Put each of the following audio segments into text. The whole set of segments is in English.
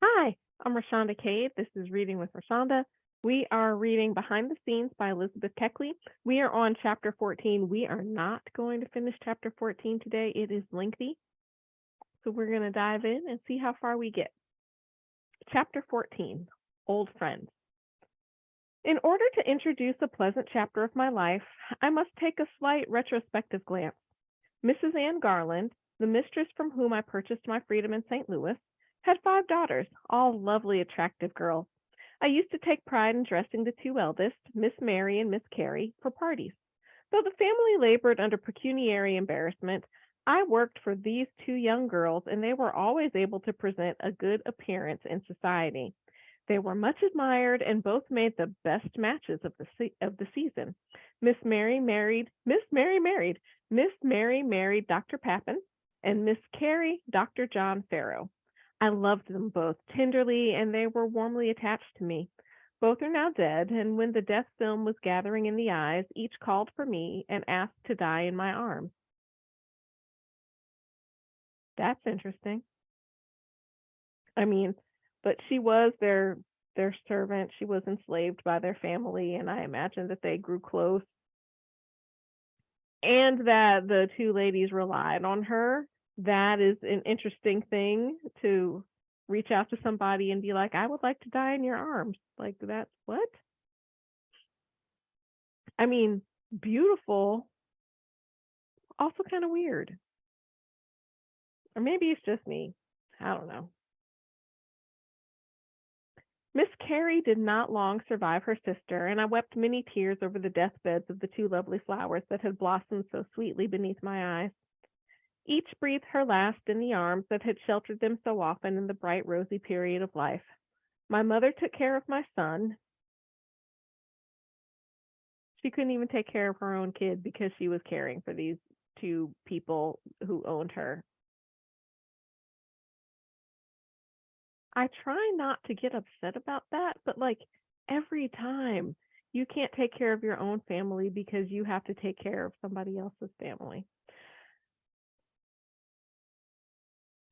Hi, I'm Rashonda Cade. This is Reading with Rashonda. We are reading Behind the Scenes by Elizabeth Keckley. We are on chapter 14. We are not going to finish chapter 14 today. It is lengthy. So we're going to dive in and see how far we get. Chapter 14, Old Friends. In order to introduce a pleasant chapter of my life, I must take a slight retrospective glance. Mrs. Ann Garland, the mistress from whom I purchased my freedom in St. Louis, had 5 daughters, all lovely, attractive girls. I used to take pride in dressing the 2 eldest, Miss Mary and Miss Carrie, for parties. Though the family labored under pecuniary embarrassment, I worked for these 2 young girls, and they were always able to present a good appearance in society. They were much admired, and both made the best matches of the season. Miss Mary married Dr. Papin, and Miss Carrie Dr. John Farrow. I loved them both tenderly, and they were warmly attached to me. Both are now dead, and when the death film was gathering in the eyes, each called for me and asked to die in my arms. That's interesting. I mean, but she was their servant. She was enslaved by their family, and I imagine that they grew close and that the 2 ladies relied on her. That is an interesting thing to reach out to somebody and be like, I would like to die in your arms. Like, that's what? I mean, beautiful, also kind of weird. Or maybe it's just me. I don't know. Miss Carrie did not long survive her sister, and I wept many tears over the deathbeds of the 2 lovely flowers that had blossomed so sweetly beneath my eyes. Each breathed her last in the arms that had sheltered them so often in the bright, rosy period of life. My mother took care of my son. She couldn't even take care of her own kid because she was caring for these 2 people who owned her. I try not to get upset about that, but like every time you can't take care of your own family because you have to take care of somebody else's family.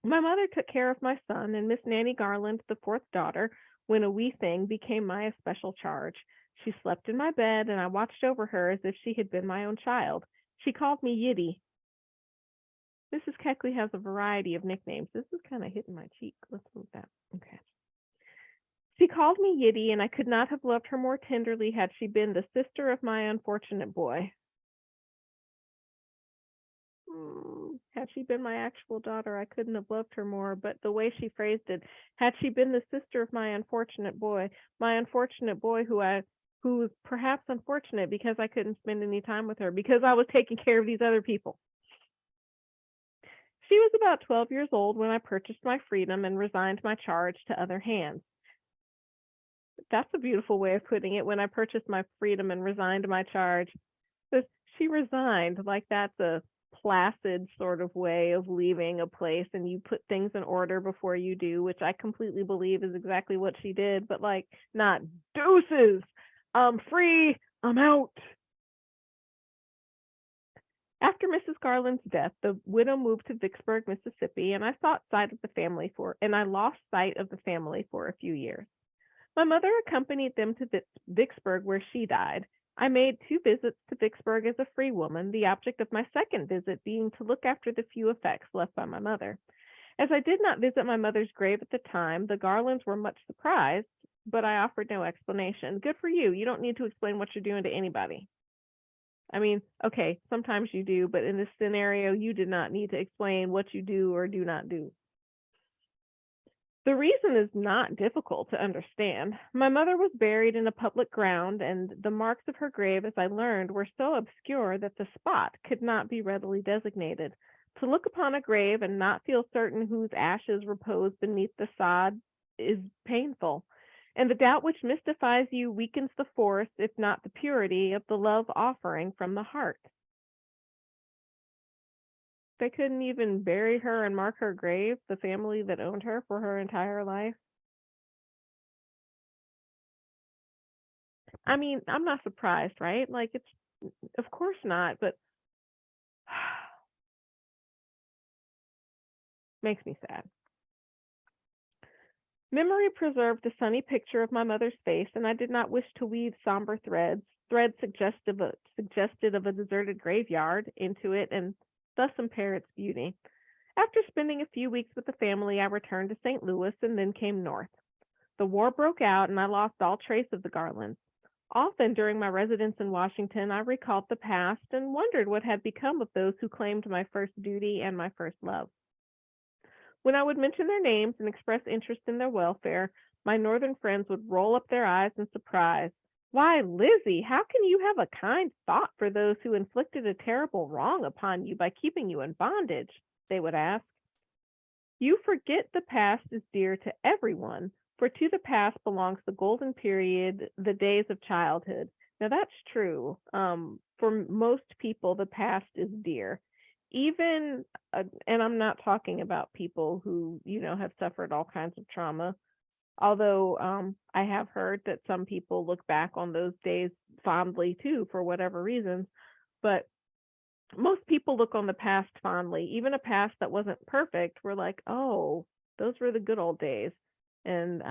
My mother took care of my son, and Miss Nanny Garland, the 4th daughter, when a wee thing, became my especial charge. She slept in my bed, and I watched over her as if she had been my own child. She called me Yiddy. Mrs. Keckley has a variety of nicknames. This is kind of hitting my cheek. Let's move that. Okay. She called me Yiddy, and I could not have loved her more tenderly had she been the sister of my unfortunate boy. Had she been my actual daughter, I couldn't have loved her more, but the way she phrased it, had she been the sister of my unfortunate boy who was perhaps unfortunate because I couldn't spend any time with her because I was taking care of these other people. She was about 12 years old when I purchased my freedom and resigned my charge to other hands. That's a beautiful way of putting it. When I purchased my freedom and resigned my charge, she resigned, like that's a placid sort of way of leaving a place, and you put things in order before you do, which I completely believe is exactly what she did, but like, not deuces. I'm free. I'm out. After Mrs. Garland's death, the widow moved to Vicksburg, Mississippi, and I lost sight of the family for a few years. My mother accompanied them to Vicksburg, where she died. I made 2 visits to Vicksburg as a free woman, the object of my second visit being to look after the few effects left by my mother. As I did not visit my mother's grave at the time, the Garlands were much surprised, but I offered no explanation. Good for you. You don't need to explain what you're doing to anybody. I mean, okay, sometimes you do, but in this scenario, you did not need to explain what you do or do not do. The reason is not difficult to understand. My mother was buried in a public ground, and the marks of her grave, as I learned, were so obscure that the spot could not be readily designated. To look upon a grave and not feel certain whose ashes repose beneath the sod is painful, and the doubt which mystifies you weakens the force, if not the purity, of the love offering from the heart. They couldn't even bury her and mark her grave, the family that owned her for her entire life. I mean, I'm not surprised, right? Like, it's, of course not, but makes me sad. Memory preserved a sunny picture of my mother's face, and I did not wish to weave somber threads suggested of a deserted graveyard, into it and thus impair its beauty. After spending a few weeks with the family, I returned to St. Louis and then came north. The war broke out, and I lost all trace of the Garlands. Often during my residence in Washington, I recalled the past and wondered what had become of those who claimed my first duty and my first love. When I would mention their names and express interest in their welfare, my northern friends would roll up their eyes in surprise. Why, Lizzie, how can you have a kind thought for those who inflicted a terrible wrong upon you by keeping you in bondage? They would ask. You forget the past is dear to everyone, for to the past belongs the golden period, the days of childhood. Now that's true. For most people, the past is dear. Even, and I'm not talking about people who, have suffered all kinds of trauma. Although I have heard that some people look back on those days fondly too, for whatever reasons. But most people look on the past fondly, even a past that wasn't perfect. We're like, oh, those were the good old days. And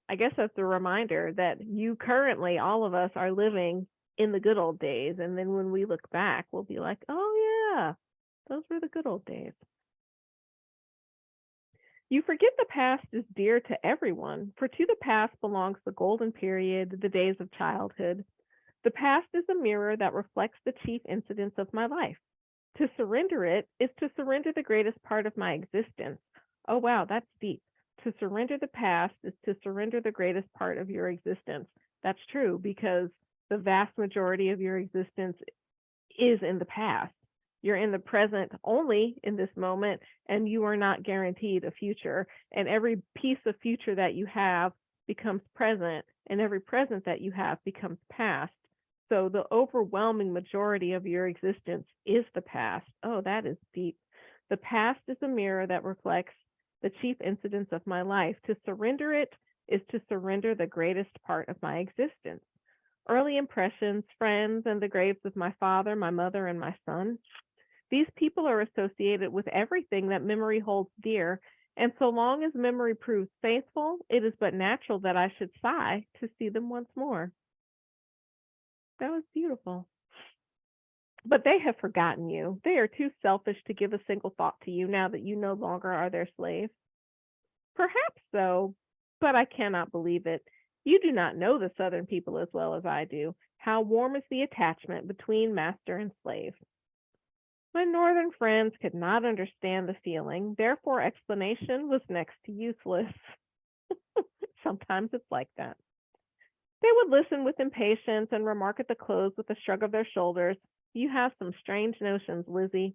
I guess that's a reminder that you currently, all of us, are living in the good old days. And then when we look back, we'll be like, oh, yeah, those were the good old days. You forget the past is dear to everyone, for to the past belongs the golden period, the days of childhood. The past is a mirror that reflects the chief incidents of my life. To surrender it is to surrender the greatest part of my existence. Oh, wow, that's deep. To surrender the past is to surrender the greatest part of your existence. That's true because the vast majority of your existence is in the past. You're in the present only in this moment, and you are not guaranteed a future. And every piece of future that you have becomes present, and every present that you have becomes past. So the overwhelming majority of your existence is the past. Oh, that is deep. The past is a mirror that reflects the chief incidents of my life. To surrender it is to surrender the greatest part of my existence. Early impressions, friends, and the graves of my father, my mother, and my son. These people are associated with everything that memory holds dear, and so long as memory proves faithful, it is but natural that I should sigh to see them once more. That was beautiful. But they have forgotten you. They are too selfish to give a single thought to you now that you no longer are their slave. Perhaps so, but I cannot believe it. You do not know the Southern people as well as I do. How warm is the attachment between master and slave? My Northern friends could not understand the feeling, therefore, explanation was next to useless. Sometimes it's like that. They would listen with impatience and remark at the close with a shrug of their shoulders. You have some strange notions, Lizzie.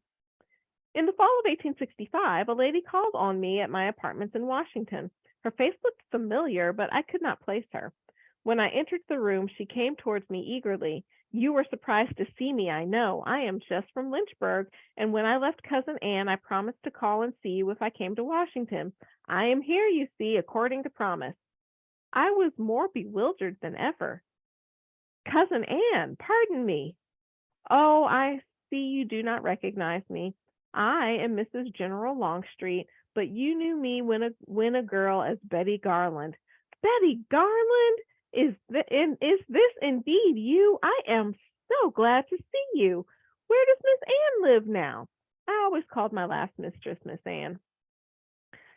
In the fall of 1865, a lady called on me at my apartments in Washington. Her face looked familiar, but I could not place her. When I entered the room, she came towards me eagerly. You were surprised to see me, I know. I am just from Lynchburg, and when I left Cousin Anne, I promised to call and see you if I came to Washington. I am here, you see, according to promise. I was more bewildered than ever. Cousin Anne, pardon me. Oh, I see you do not recognize me. I am Mrs. General Longstreet, but you knew me when a girl as Betty Garland. Betty Garland? Is this indeed you? I am so glad to see you. Where does Miss Anne live now? I always called my last mistress Miss Anne.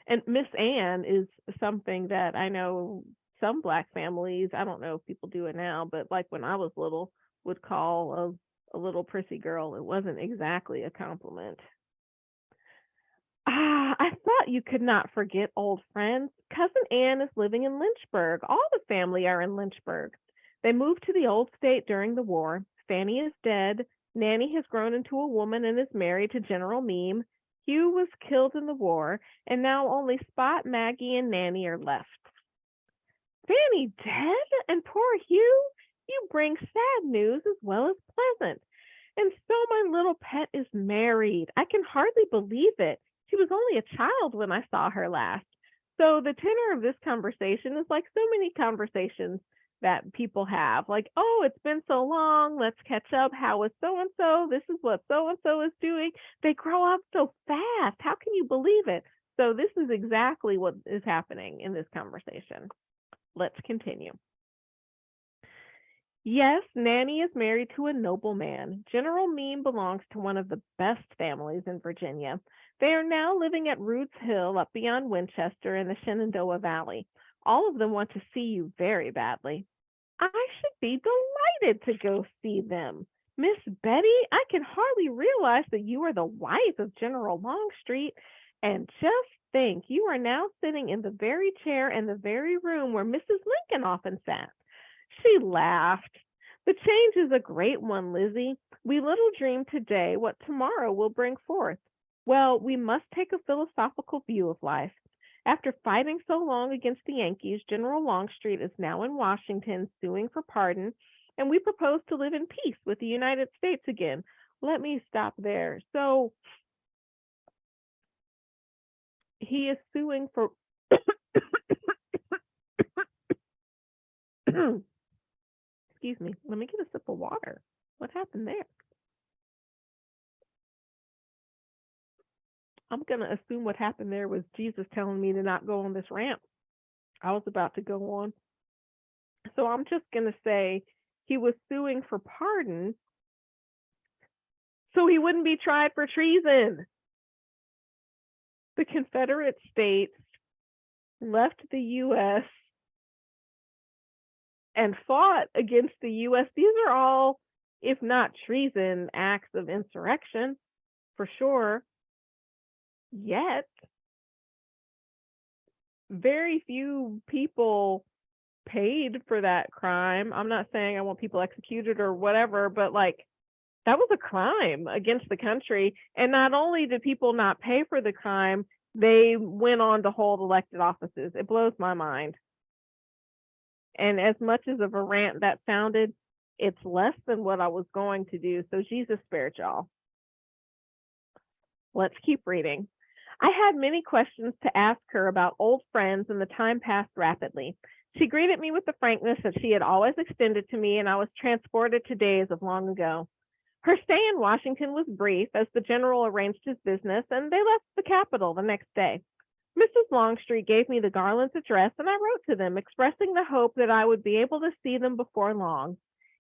And Miss Anne is something that I know some black families, I don't know if people do it now, but like when I was little, would call a little prissy girl. It wasn't exactly a compliment. Ah, I thought you could not forget old friends. Cousin Anne is living in Lynchburg. All the family are in Lynchburg. They moved to the old state during the war. Fanny is dead. Nanny has grown into a woman and is married to General Meem. Hugh was killed in the war, and now only Spot, Maggie, and Nanny are left. Fanny dead? And poor Hugh? You bring sad news as well as pleasant. And so my little pet is married. I can hardly believe it. She was only a child when I saw her last. So the tenor of this conversation is like so many conversations that people have. Like, oh, it's been so long. Let's catch up. How is so and so? This is what so and so is doing. They grow up so fast. How can you believe it? So this is exactly what is happening in this conversation. Let's continue. Yes, Nanny is married to a noble man. General Meem belongs to one of the best families in Virginia. They are now living at Roots Hill up beyond Winchester in the Shenandoah Valley. All of them want to see you very badly. I should be delighted to go see them. Miss Betty, I can hardly realize that you are the wife of General Longstreet. And just think, you are now sitting in the very chair and the very room where Mrs. Lincoln often sat. She laughed. The change is a great one, Lizzie. We little dream today what tomorrow will bring forth. Well, we must take a philosophical view of life. After fighting so long against the Yankees, General Longstreet is now in Washington suing for pardon, and we propose to live in peace with the United States again. Let me stop there. So he is suing for excuse me, let me get a sip of water. What happened there? I'm going to assume what happened there was Jesus telling me to not go on this rant I was about to go on. So I'm just going to say he was suing for pardon so he wouldn't be tried for treason. The Confederate States left the U.S. and fought against the U.S. These are all, if not treason, acts of insurrection, for sure. Yet, very few people paid for that crime. I'm not saying I want people executed or whatever, but like that was a crime against the country. And not only did people not pay for the crime, they went on to hold elected offices. It blows my mind. And as much as of a rant that sounded, it's less than what I was going to do. So Jesus spared y'all. Let's keep reading. I had many questions to ask her about old friends, and the time passed rapidly. She greeted me with the frankness that she had always extended to me, and I was transported to days of long ago. Her stay in Washington was brief, as the general arranged his business, and they left the capital the next day. Mrs. Longstreet gave me the Garland's address, and I wrote to them, expressing the hope that I would be able to see them before long.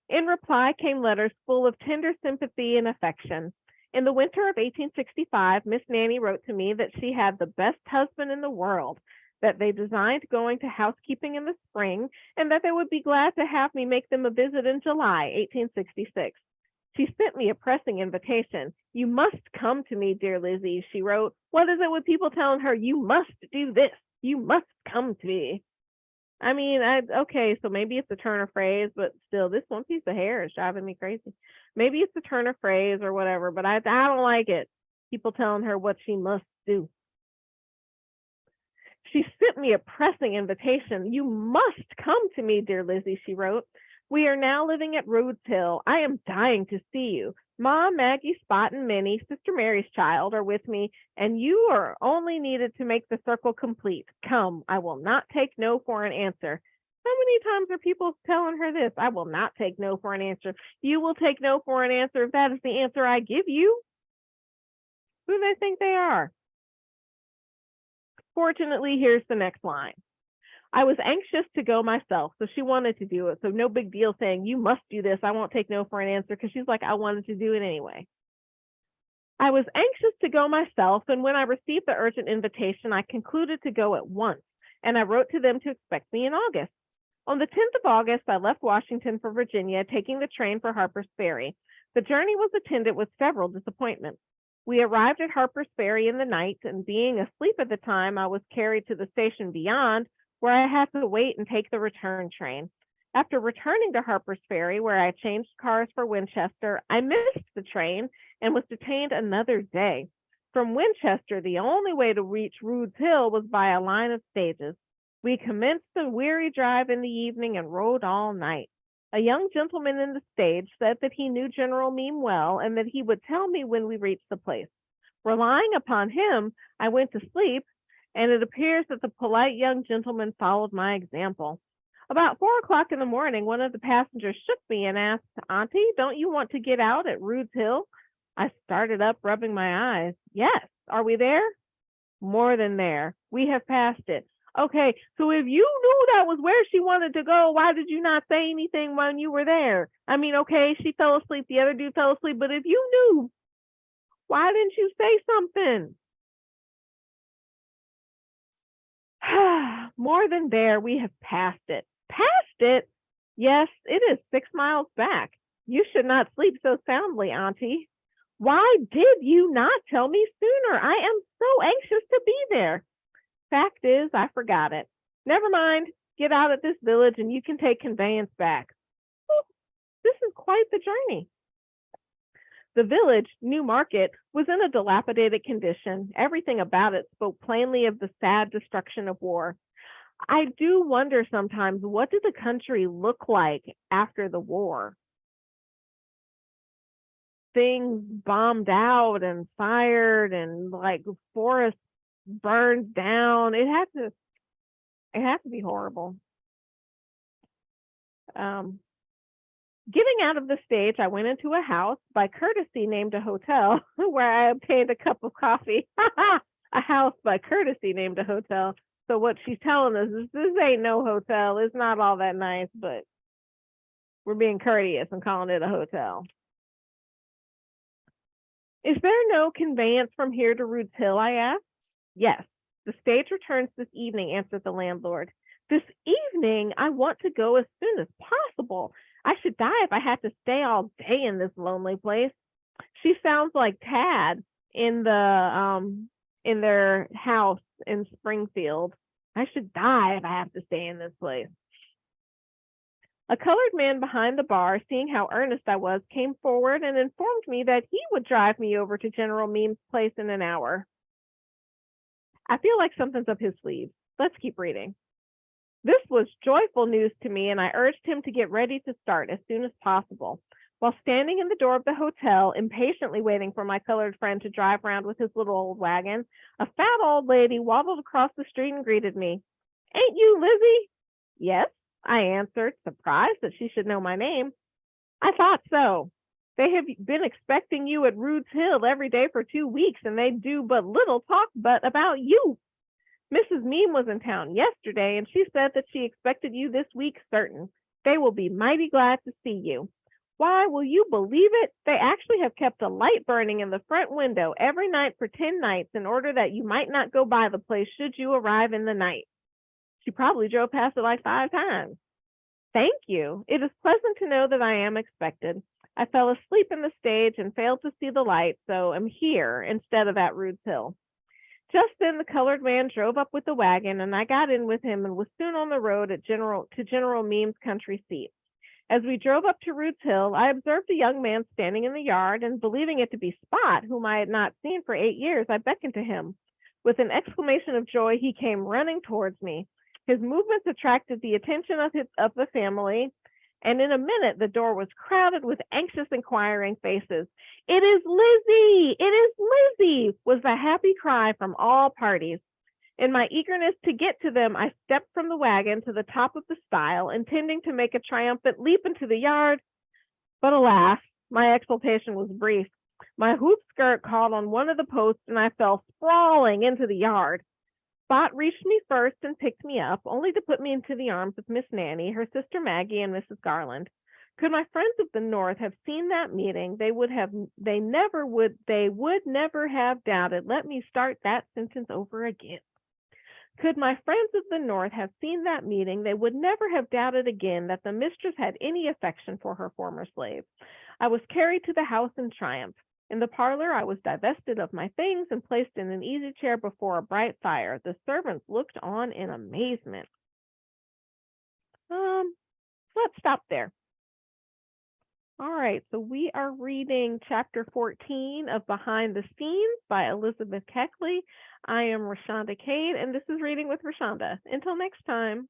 In reply came letters full of tender sympathy and affection. In the winter of 1865, Miss Nanny wrote to me that she had the best husband in the world, that they designed going to housekeeping in the spring, and that they would be glad to have me make them a visit in July 1866. She sent me a pressing invitation. You must come to me, dear Lizzie, she wrote. What is it with people telling her, you must do this, you must come to me? I mean, okay, so maybe it's a turn of phrase, but still, this one piece of hair is driving me crazy. Maybe it's a turn of phrase or whatever, but I don't like it. People telling her what she must do. She sent me a pressing invitation. You must come to me, dear Lizzie, she wrote. We are now living at Rhodes Hill. I am dying to see you. Ma, Maggie, Spot, and Minnie, Sister Mary's child, are with me, and you are only needed to make the circle complete. Come, I will not take no for an answer. How many times are people telling her this? I will not take no for an answer. You will take no for an answer if that is the answer I give you. Who do they think they are? Fortunately, here's the next line. I was anxious to go myself, so she wanted to do it. So no big deal saying, you must do this. I won't take no for an answer, because she's like, I wanted to do it anyway. I was anxious to go myself, and when I received the urgent invitation, I concluded to go at once, and I wrote to them to expect me in August. On the 10th of August, I left Washington for Virginia, taking the train for Harper's Ferry. The journey was attended with several disappointments. We arrived at Harper's Ferry in the night, and being asleep at the time, I was carried to the station beyond, where I had to wait and take the return train. After returning to Harper's Ferry, where I changed cars for Winchester, I missed the train and was detained another day. From Winchester, the only way to reach Rhodes Hill was by a line of stages. We commenced the weary drive in the evening and rode all night. A young gentleman in the stage said that he knew General Meem well and that he would tell me when we reached the place. Relying upon him, I went to sleep, and it appears that the polite young gentleman followed my example. About 4 o'clock in the morning, one of the passengers shook me and asked, Auntie, don't you want to get out at Rhodes Hill? I started up, rubbing my eyes. Yes, are we there? More than there. We have passed it. Okay, so if you knew that was where she wanted to go, why did you not say anything when you were there? I mean, okay, she fell asleep, the other dude fell asleep, but if you knew, why didn't you say something? More than there, we have passed it. Passed it? Yes, it is 6 miles back. You should not sleep so soundly, Auntie. Why did you not tell me sooner? I am so anxious to be there. Fact is, I forgot it. Never mind. Get out at this village and you can take conveyance back. Oh, this is quite the journey. The village, New Market, was in a dilapidated condition. Everything about it spoke plainly of the sad destruction of war. I do wonder sometimes, what did the country look like after the war? Things bombed out and fired and like forests burned down. It had to be horrible. Getting out of the stage, I went into a house, by courtesy named a hotel, where I obtained a cup of coffee. A house by courtesy named a hotel. So what she's telling us is this ain't no hotel. It's not all that nice, but we're being courteous and calling it a hotel. Is there no conveyance from here to Rude's Hill? I asked. Yes, the stage returns this evening, answered the landlord. This evening? I want to go as soon as possible. I should die if I had to stay all day in this lonely place. She sounds like Tad in their house in Springfield. I should die if I have to stay in this place. A colored man behind the bar, seeing how earnest I was, came forward and informed me that he would drive me over to General Meem's place in an hour. I feel like something's up his sleeve. Let's keep reading. This was joyful news to me, and I urged him to get ready to start as soon as possible. While standing in the door of the hotel, impatiently waiting for my colored friend to drive round with his little old wagon, a fat old lady waddled across the street and greeted me. Ain't you Lizzie? Yes, I answered, surprised that she should know my name. I thought so. They have been expecting you at Rude's Hill every day for 2 weeks, and they do but little talk but about you. Mrs. Meem was in town yesterday, and she said that she expected you this week certain. They will be mighty glad to see you. Why, will you believe it? They actually have kept a light burning in the front window every night for 10 nights in order that you might not go by the place should you arrive in the night. She probably drove past it like 5 times. Thank you. It is pleasant to know that I am expected. I fell asleep in the stage and failed to see the light, so am here instead of at Rude's Hill. Just then the colored man drove up with the wagon, and I got in with him and was soon on the road to General Meem's country seat. As we drove up to Rude's Hill, I observed a young man standing in the yard, and believing it to be Spot, whom I had not seen for 8 years, I beckoned to him. With an exclamation of joy, he came running towards me. His movements attracted the attention of the family, and in a minute the door was crowded with anxious, inquiring faces. It is Lizzie! It is Lizzie! Was the happy cry from all parties. In my eagerness to get to them, I stepped from the wagon to the top of the stile, intending to make a triumphant leap into the yard. But alas, my exultation was brief. My hoop skirt caught on one of the posts, and I fell sprawling into the yard. Spot reached me first and picked me up, only to put me into the arms of Miss Nanny, her sister Maggie, and Mrs. Garland. Could my friends of the North have seen that meeting, they would never have doubted. Let me start that sentence over again. Could my friends of the North have seen that meeting, they would never have doubted again that the mistress had any affection for her former slave. I was carried to the house in triumph. In the parlor, I was divested of my things and placed in an easy chair before a bright fire. The servants looked on in amazement. Let's stop there. All right, so we are reading chapter 14 of Behind the Scenes by Elizabeth Keckley. I am Rashonda Cade, and this is Reading with Rashonda. Until next time.